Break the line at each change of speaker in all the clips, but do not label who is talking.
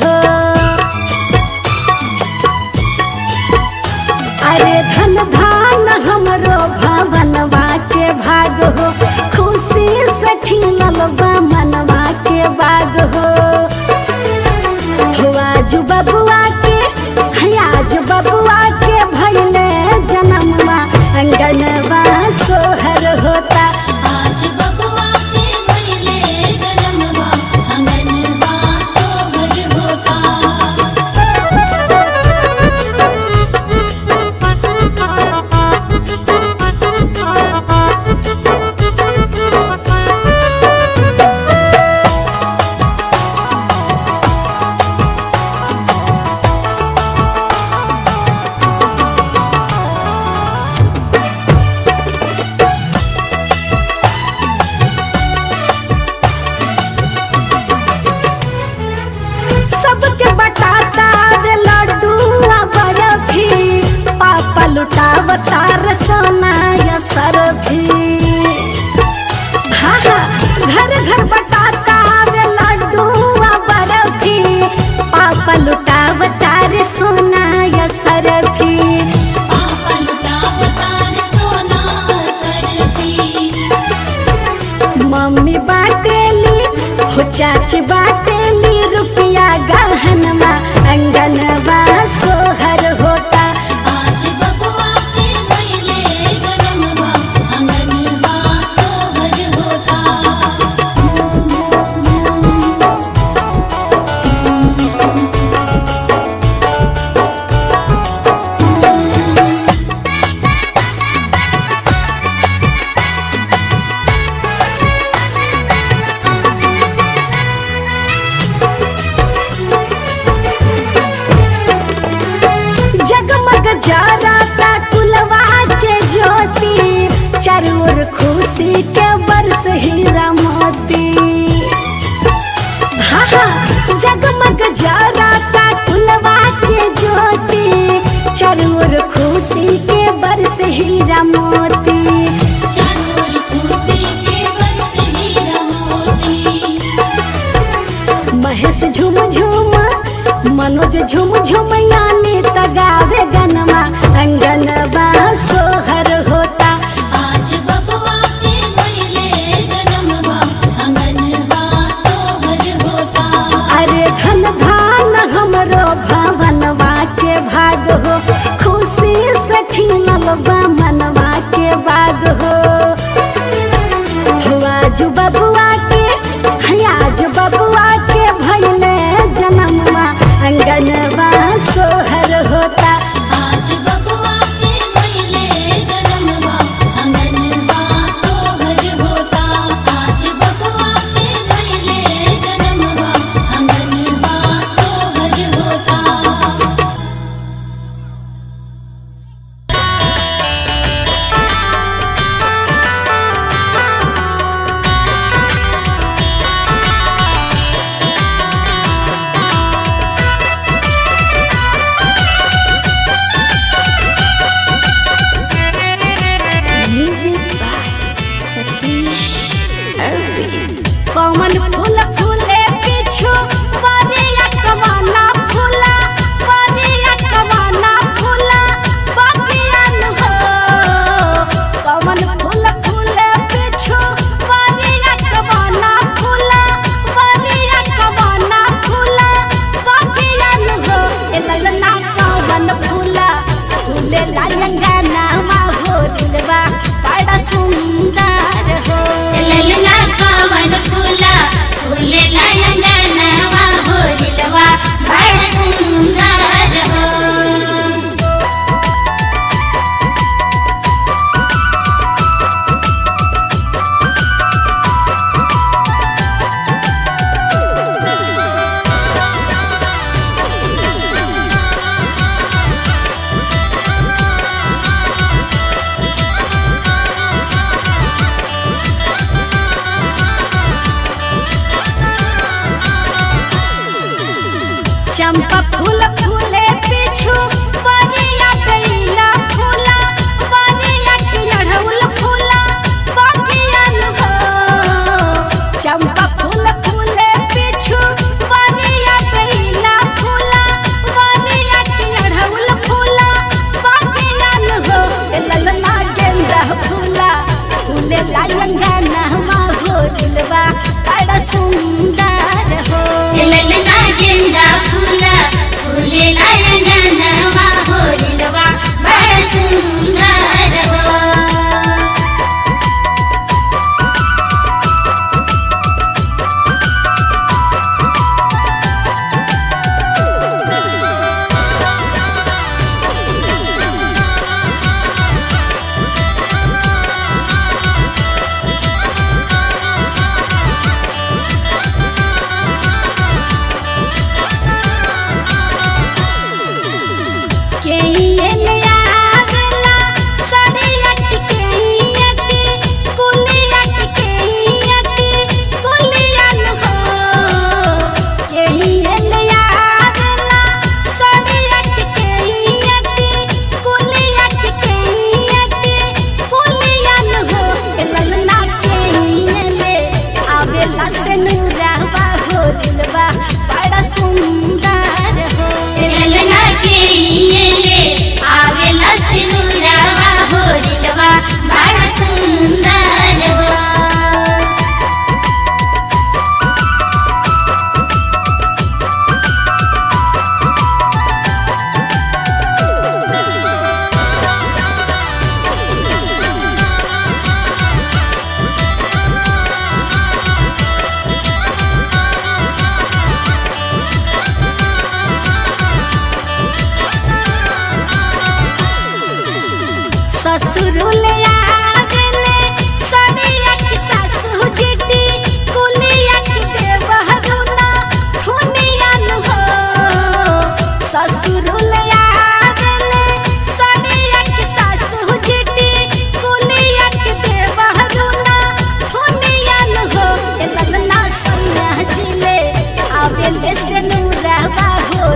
हो। अरे धन धान हमरो भवनवा के भाग हो, खुशी से खिलल बा मनवा के बाग हो। आज बबुआ के आज बबुआ के भइले जन्मवा, अंगनवा सोहर होता।
आज बबुआ के भइले जन्मवा, अंगनवा सोहर होता।
सबके बटाता रे लड्डूआ बर्फी, पापा लुटावता रे सोना या सरफी। हाँ हाँ घर घर बटाता रे लड्डूआ बर्फी, पापा लुटावता रे सोना या सरफी।
पापा लुटावता रे सोना सरफी।
मम्मी बाटेली हो चाची बाटेली रुपया गहनवा, अंगनवा सोहर होता।
आज बबुआ के भइले जन्मवा, अंगनवा सोहर होता।
जगमग जराता कुलवा के ज्योति, चारों ओर खुशी के बरस हीरा मोती। हाँ हाँ जगमग जराता कुलवा के ज्योति, चारों ओर खुशी के बरस हीरा मोती।
चारों खुशी के बरस हीरा मोती।
महेश झुम झुम मनोज झुम झुम यानी तगावे गनमा, अंगनवा सोहर होता।
आज बबुआ के भइले जन्मवा, अंगनवा सोहर होता।
अरे धन धान हमरो भवनवा के भाग हो, खुशी से खिलल बा मनवा के बाग हो। आज बबुआ के आज बबुआ के भइले जन्मवा, अंगनवा सोहर होता।
आज बबुआ के भइले जन्मवा, अंगनवा सोहर होता। आज बबुआ के भइले जन्मवा, अंगनवा सोहर होता।
कमल फूल फूले पीछू परिया कमाना फूला, परिया कमाना फूला बगियान हो। कमल फूल फूले पीछू परिया कमाना फूला, परिया कमाना फूला बगियान हो। ए ललना कमल फूला फूले लायंगा नामा हो, दिलवा बड़ा सुंदर हो।
ललना कावन फूला फूले लायंगा नवा हो, दिलवा बड़ा सुंदर हो।
चंपा फूल फूले पीछू परिया गईला फूला, परिया की अड़हुल फूला बगियान हो। चंपा फूल फूले पीछू परिया गईला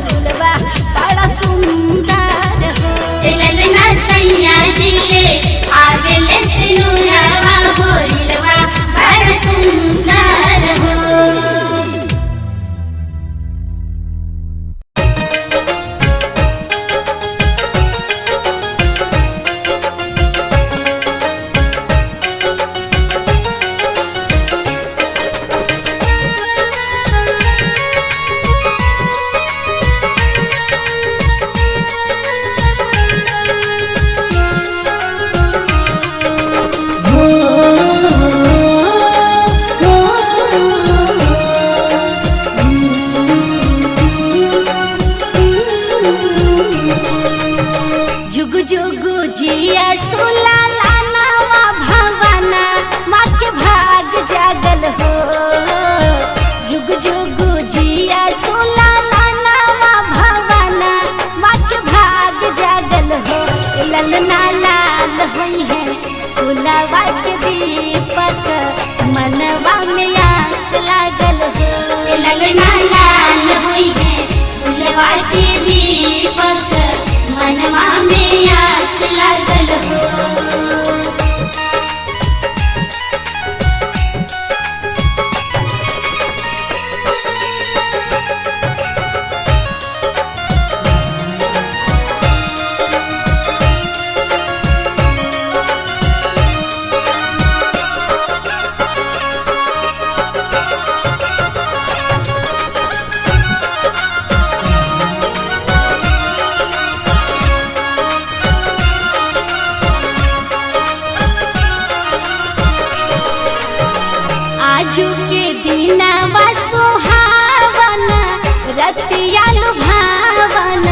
दिलवा बड़ा सुंदर